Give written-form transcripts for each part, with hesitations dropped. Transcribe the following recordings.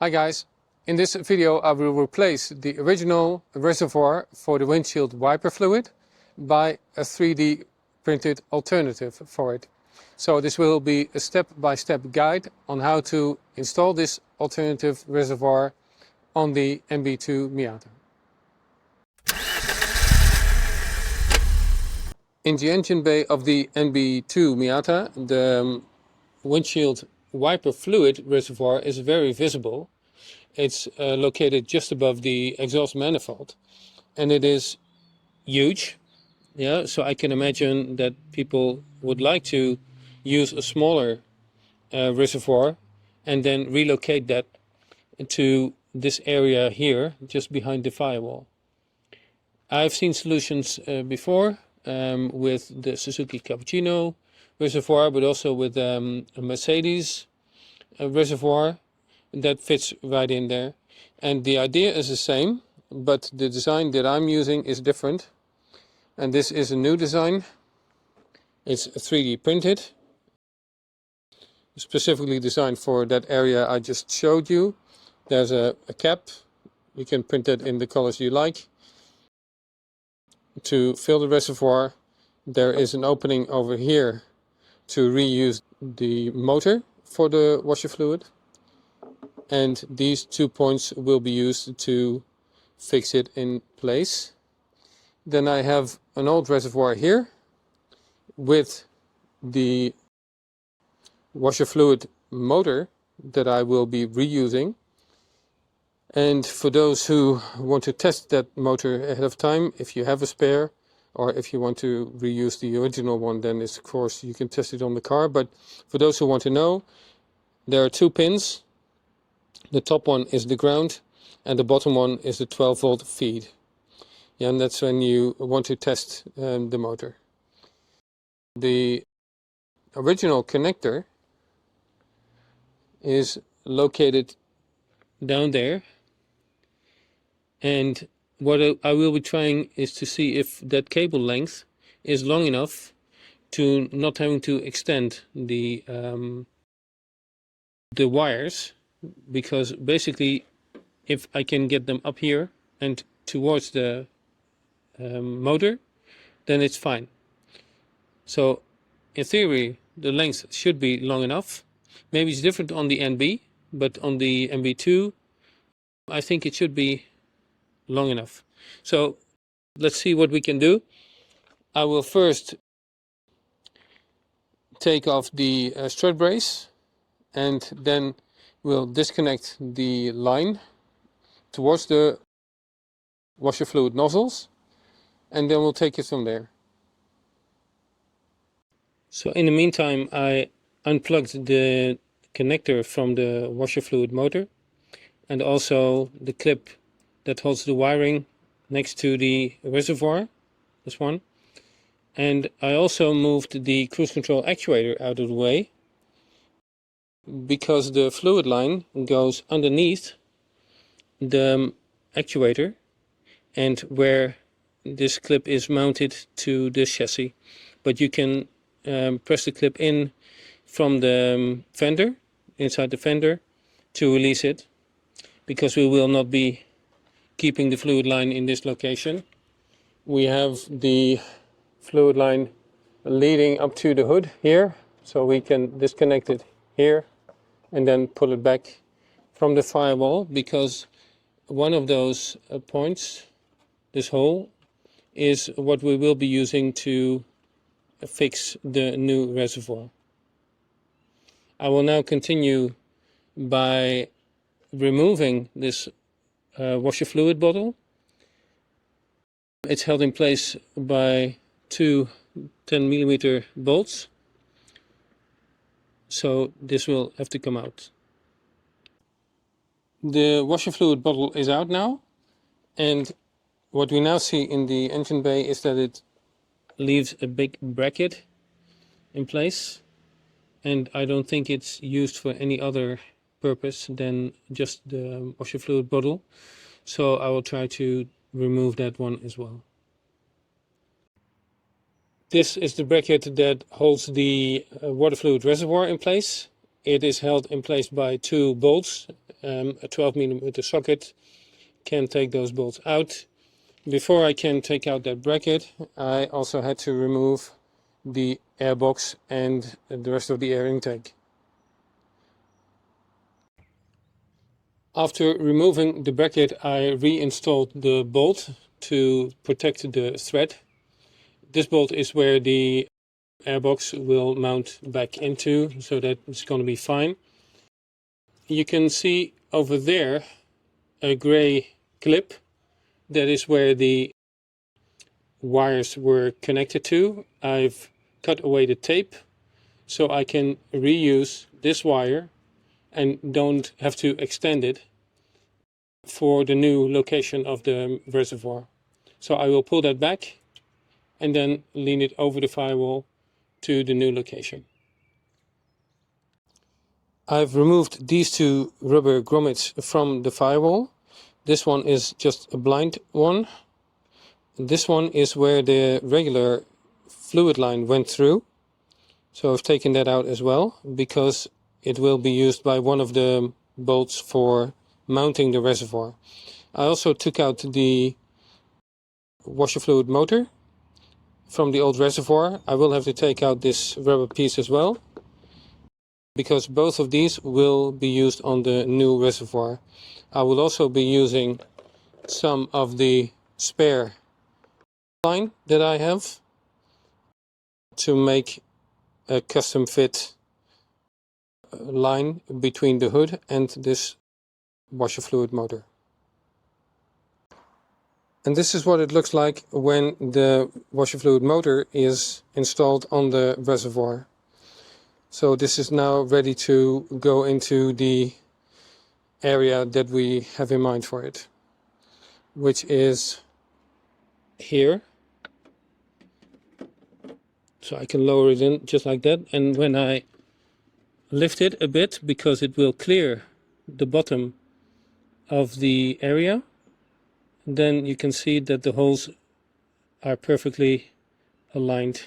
Hi guys, in this video I will replace the original reservoir for the windshield wiper fluid by a 3D printed alternative for it. So this will be a step-by-step guide on how to install this alternative reservoir on the NB2 Miata. In the engine bay of the NB2 Miata, the windshield wiper fluid reservoir is very visible. It's located just above the exhaust manifold, and it is huge. Yeah, so I can imagine that people would like to use a smaller reservoir and then relocate that to this area here, just behind the firewall. I've seen solutions before with the Suzuki Cappuccino reservoir, but also with a Mercedes reservoir that fits right in there. And the idea is the same, but the design that I'm using is different. And this is a new design. It's 3D printed, specifically designed for that area I just showed you. There's a cap. You can print it in the colors you like. To fill the reservoir, there is an opening over here to reuse the motor for the washer fluid. And these 2 points will be used to fix it in place. Then I have an old reservoir here with the washer fluid motor that I will be reusing. And for those who want to test that motor ahead of time, if you have a spare, or if you want to reuse the original one, then of course you can test it on the car. But for those who want to know, there are 2 pins. The top one is the ground and the bottom one is the 12-volt feed. Yeah, and that's when you want to test the motor. The original connector is located down there, and what I will be trying is to see if that cable length is long enough to not having to extend the wires, because basically if I can get them up here and towards the motor, then it's fine. So in theory the length should be long enough. Maybe it's different on the NB, but on the NB2 I think it should be long enough. So let's see what we can do. I will first take off the strut brace, and then we'll disconnect the line towards the washer fluid nozzles, and then we'll take it from there. So in the meantime I unplugged the connector from the washer fluid motor, and also the clip that holds the wiring next to the reservoir, this one. And I also moved the cruise control actuator out of the way, because the fluid line goes underneath the actuator and where this clip is mounted to the chassis. But you can press the clip in from the fender, inside the fender, to release it, because we will not be keeping the fluid line in this location. We have the fluid line leading up to the hood here, so we can disconnect it here and then pull it back from the firewall, because one of those points, this hole, is what we will be using to fix the new reservoir. I will now continue by removing this washer fluid bottle. It's held in place by 2 10mm bolts, so this will have to come out. The washer fluid bottle is out now, and what we now see in the engine bay is that it leaves a big bracket in place, and I don't think it's used for any other purpose than just the washer fluid bottle, so I will try to remove that one as well. This is the bracket that holds the water fluid reservoir in place. It is held in place by two bolts. A 12mm socket can take those bolts out. Before I can take out that bracket, I also had to remove the airbox and the rest of the air intake. After removing the bracket, I reinstalled the bolt to protect the thread. This bolt is where the airbox will mount back into, so that it's going to be fine. You can see over there a gray clip. That is where the wires were connected to. I've cut away the tape so I can reuse this wire and don't have to extend it for the new location of the reservoir. So I will pull that back and then lean it over the firewall to the new location. I've removed these two rubber grommets from the firewall. This one is just a blind one. This one is where the regular fluid line went through. So I've taken that out as well because it will be used by one of the bolts for mounting the reservoir. I also took out the washer fluid motor from the old reservoir. I will have to take out this rubber piece as well, because both of these will be used on the new reservoir. I will also be using some of the spare line that I have to make a custom fit line between the hood and this washer fluid motor. And this is what it looks like when the washer fluid motor is installed on the reservoir. So this is now ready to go into the area that we have in mind for it, which is here. So I can lower it in just like that, and when I lift it a bit, because it will clear the bottom of the area, then you can see that the holes are perfectly aligned.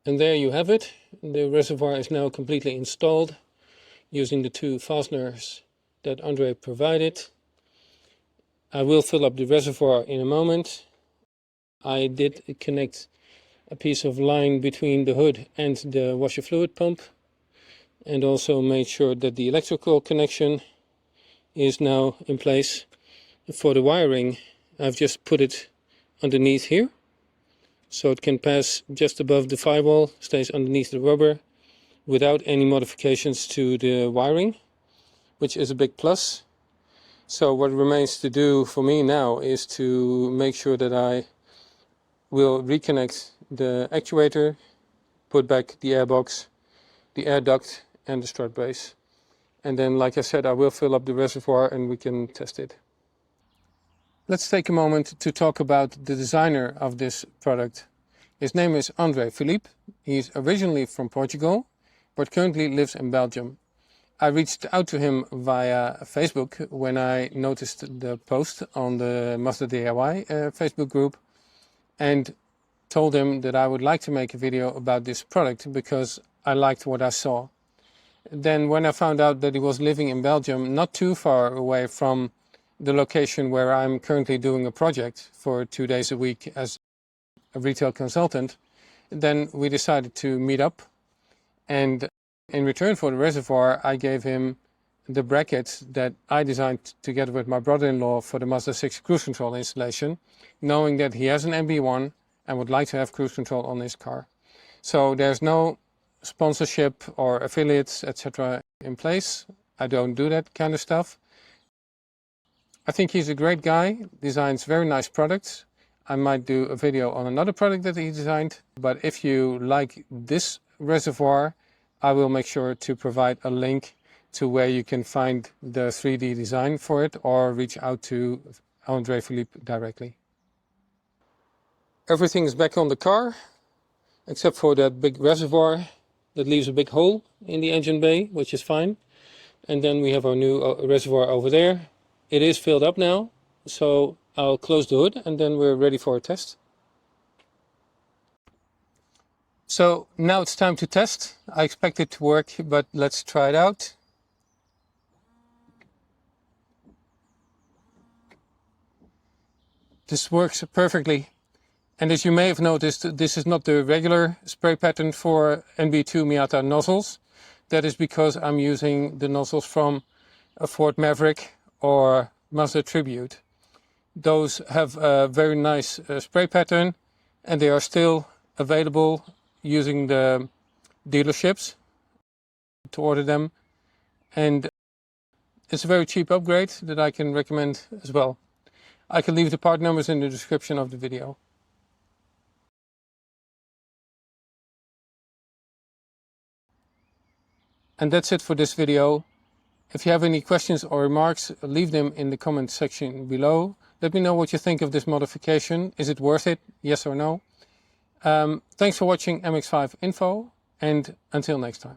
And there you have it. The reservoir is now completely installed using the two fasteners that André provided. I will fill up the reservoir in a moment. I did connect a piece of line between the hood and the washer fluid pump, and also made sure that the electrical connection is now in place. For the wiring, I've just put it underneath here, so it can pass just above the firewall, stays underneath the rubber without any modifications to the wiring, which is a big plus. So what remains to do for me now is to make sure that I will reconnect the actuator, put back the airbox, the air duct and the strut brace. And then, like I said, I will fill up the reservoir and we can test it. Let's take a moment to talk about the designer of this product. His name is André Filipe. He's originally from Portugal, but currently lives in Belgium. I reached out to him via Facebook when I noticed the post on the Mazda DIY Facebook group, and told him that I would like to make a video about this product because I liked what I saw. Then when I found out that he was living in Belgium, not too far away from the location where I'm currently doing a project for 2 days a week as a retail consultant, then we decided to meet up. And in return for the reservoir, I gave him the brackets that I designed together with my brother-in-law for the Mazda 6 cruise control installation, knowing that he has an NB1 and would like to have cruise control on his car. So there's no sponsorship or affiliates, etc. in place. I don't do that kind of stuff. I think he's a great guy, designs very nice products. I might do a video on another product that he designed, but if you like this reservoir, I will make sure to provide a link to where you can find the 3D design for it, or reach out to André Filipe directly. Everything is back on the car, except for that big reservoir that leaves a big hole in the engine bay, which is fine. And then we have our new reservoir over there. It is filled up now, so I'll close the hood and then we're ready for a test. So now it's time to test. I expect it to work, but let's try it out. This works perfectly. And as you may have noticed, this is not the regular spray pattern for NB2 Miata nozzles. That is because I'm using the nozzles from a Ford Maverick or Mazda Tribute. Those have a very nice spray pattern, and they are still available using the dealerships to order them. And it's a very cheap upgrade that I can recommend as well. I can leave the part numbers in the description of the video. And that's it for this video. If you have any questions or remarks, leave them in the comment section below. Let me know what you think of this modification. Is it worth it? Yes or no? Thanks for watching MX5 Info, and until next time.